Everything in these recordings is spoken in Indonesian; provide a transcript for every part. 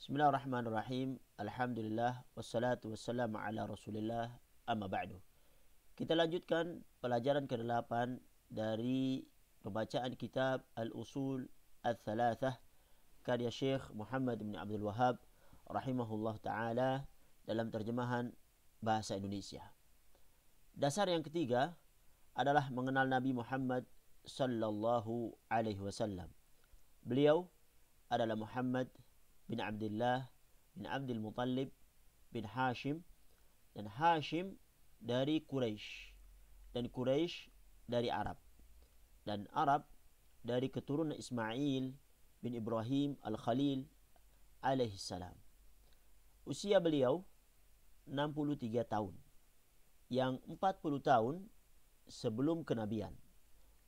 Bismillahirrahmanirrahim. Alhamdulillah wassalatu wassalamu ala Rasulillah amma ba'du. Kita lanjutkan pelajaran ke-8 dari pembacaan kitab Al-Usul Al-Thalathah karya Syekh Muhammad bin Abdul Wahhab rahimahullah taala dalam terjemahan bahasa Indonesia. Dasar yang ketiga adalah mengenal Nabi Muhammad sallallahu alaihi wasallam. Beliau adalah Muhammad bin Abdullah bin Abdul Muttalib bin Hashim, dan Hashim dari Quraisy, dan Quraisy dari Arab, dan Arab dari keturunan Ismail bin Ibrahim Al-Khalil alaihi salam. Usia beliau 63 tahun, yang 40 tahun sebelum kenabian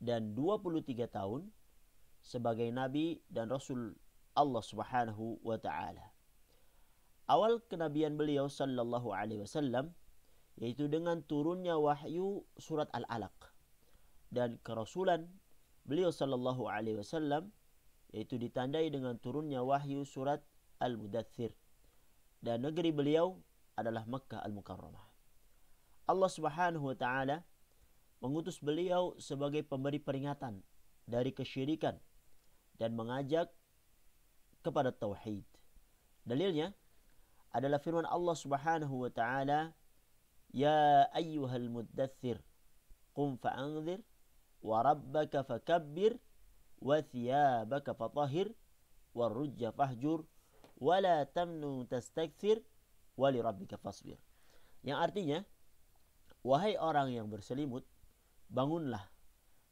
dan 23 tahun sebagai nabi dan rasul Allah Subhanahu wa taala. Awal kenabian beliau sallallahu alaihi wasallam yaitu dengan turunnya wahyu surat Al-Alaq, dan kerasulan beliau sallallahu alaihi wasallam yaitu ditandai dengan turunnya wahyu surat Al-Mudaththir, dan negeri beliau adalah Makkah Al-Mukarramah. Allah Subhanahu wa taala mengutus beliau sebagai pemberi peringatan dari kesyirikan dan mengajak kepada tauhid. Dalilnya adalah firman Allah Subhanahu wa taala, "Ya ayyuhal muddaththir, qum fa'anzir wa rabbaka fakabbir wa thiyabaka fatahhir warujja fahjur wa la tamnu tastakthir wa li rabbika fasbir." Yang artinya, wahai orang yang berselimut, bangunlah,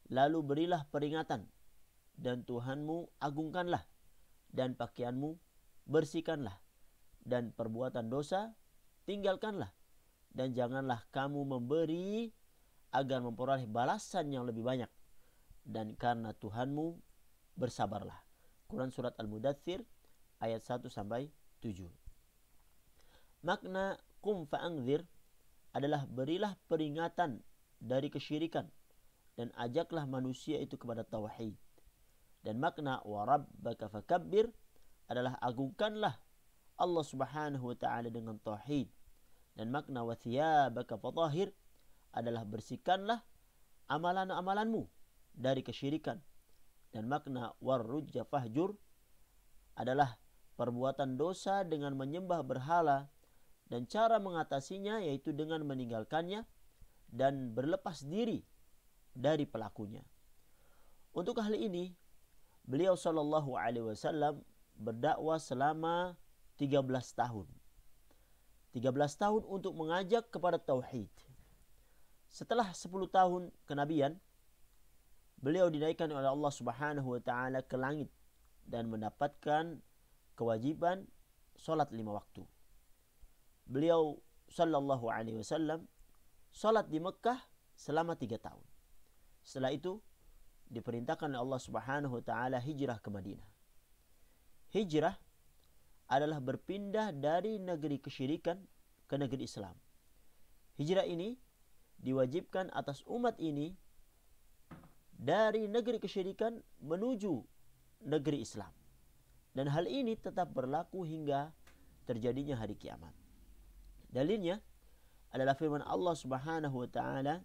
lalu berilah peringatan, dan Tuhanmu agungkanlah, dan pakaianmu bersihkanlah, dan perbuatan dosa tinggalkanlah, dan janganlah kamu memberi agar memperoleh balasan yang lebih banyak, dan karena Tuhanmu bersabarlah. Quran surat Al-Mudaththir ayat 1-7. Makna qum fa'anzir adalah berilah peringatan dari kesyirikan dan ajaklah manusia itu kepada tauhid. Dan makna wa rabbaka fakabbir adalah agungkanlah Allah Subhanahu wa taala dengan tauhid. Dan makna wa thiyabaka fatahhir adalah bersihkanlah amalan-amalanmu dari kesyirikan. Dan makna warujja fahjur adalah perbuatan dosa dengan menyembah berhala, dan cara mengatasinya yaitu dengan meninggalkannya dan berlepas diri dari pelakunya. Untuk hal ini beliau sallallahu alaihi wasallam berdakwah selama 13 tahun. 13 tahun untuk mengajak kepada tauhid. Setelah 10 tahun kenabian, beliau dinaikkan oleh Allah Subhanahu wa taala ke langit dan mendapatkan kewajiban salat 5 waktu. Beliau sallallahu alaihi wasallam salat di Mekah selama 3 tahun. Setelah itu diperintahkan oleh Allah Subhanahu wa taala hijrah ke Madinah. Hijrah adalah berpindah dari negeri kesyirikan ke negeri Islam. Hijrah ini diwajibkan atas umat ini dari negeri kesyirikan menuju negeri Islam. Dan hal ini tetap berlaku hingga terjadinya hari kiamat. Dalilnya adalah firman Allah Subhanahu wa taala,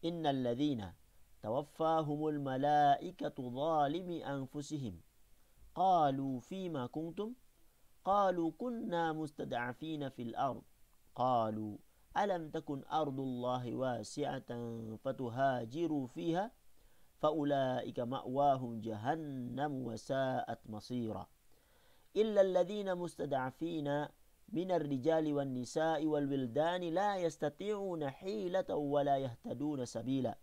"Innal ladzina tawaffahumul malaikatu zalimi anfusihim qalu fima kuntum qalu kunna mustad'afina fil ard qalu alam takun ardullahi wasi'atan fatuhajiru fiha faulaika ma'wahum jahannam wa sa'at masira illa alladhina mustad'afina minar rijali wan nisa'i wal wildani la yastati'una hilatan wa la yahtaduna sabila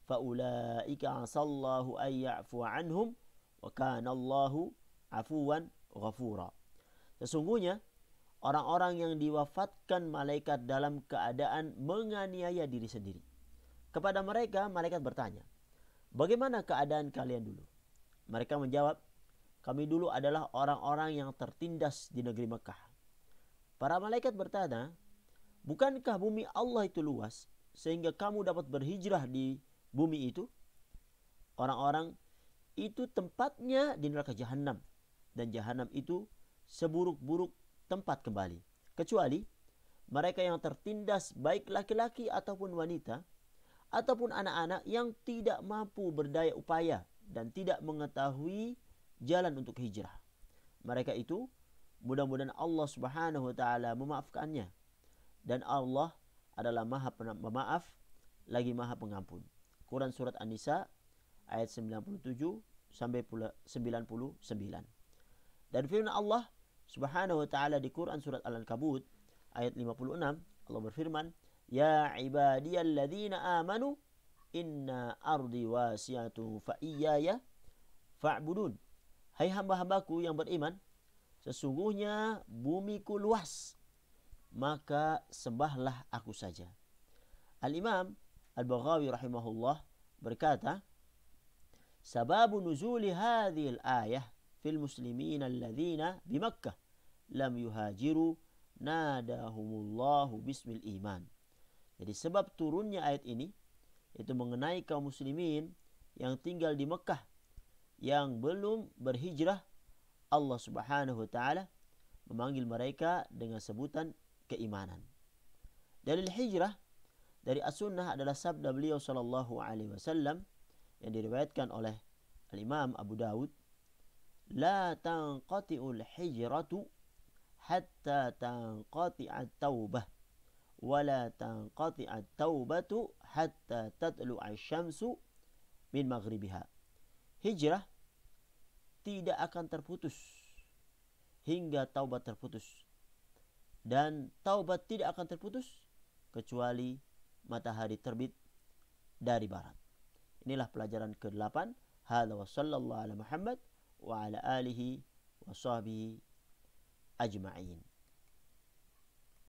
faulaika asallahu an ya'fu anhum wa kana Allahu afuwan ghafura." Sesungguhnya orang-orang yang diwafatkan malaikat dalam keadaan menganiaya diri sendiri. Kepada mereka malaikat bertanya, "Bagaimana keadaan kalian dulu?" Mereka menjawab, "Kami dulu adalah orang-orang yang tertindas di negeri Mekah." Para malaikat bertanya, "Bukankah bumi Allah itu luas sehingga kamu dapat berhijrah di bumi itu?" Orang-orang itu tempatnya di neraka Jahannam, dan Jahannam itu seburuk-buruk tempat kembali, kecuali mereka yang tertindas, baik laki-laki ataupun wanita, ataupun anak-anak yang tidak mampu berdaya upaya dan tidak mengetahui jalan untuk hijrah. Mereka itu mudah-mudahan Allah Subhanahu wa taala memaafkannya, dan Allah adalah Maha Pemaaf lagi Maha Pengampun. Quran surat An-Nisa ayat 97 sampai 99. Dan firman Allah Subhanahu wa taala di Quran surat Al-Ankabut ayat 56, Allah berfirman, "Ya ibadiyalladzina amanu inna ardi wasi'atun fa iyaya fa'budun." Hai hamba-hambaku yang beriman, sesungguhnya bumiku luas, maka sembahlah aku saja. Al-Imam Al-Baghawi rahimahullah berkata, sababu nuzuli hadhil ayah fil muslimin alladzina bi Makkah lam yuhajiru nadahumullahu bismil iman. Jadi sebab turunnya ayat ini itu mengenai kaum muslimin yang tinggal di Mekah yang belum berhijrah. Allah Subhanahu wa taala memanggil mereka dengan sebutan keimanan. Dalil hijrah dari as-sunnah adalah sabda beliau sallallahu alaihi wasallam yang diriwayatkan oleh Al-Imam Abu Dawud, la tanqati'ul hijratu hatta tanqati'at taubah wa la tanqati'at taubatu hatta tatlu'a syamsu min maghribiha. Hijrah tidak akan terputus hingga taubat terputus, dan taubat tidak akan terputus kecuali matahari terbit dari barat. Inilah pelajaran ke-8. Hadza wa sallallahu ala Muhammad wa ala alihi wa sahbihi ajma'in.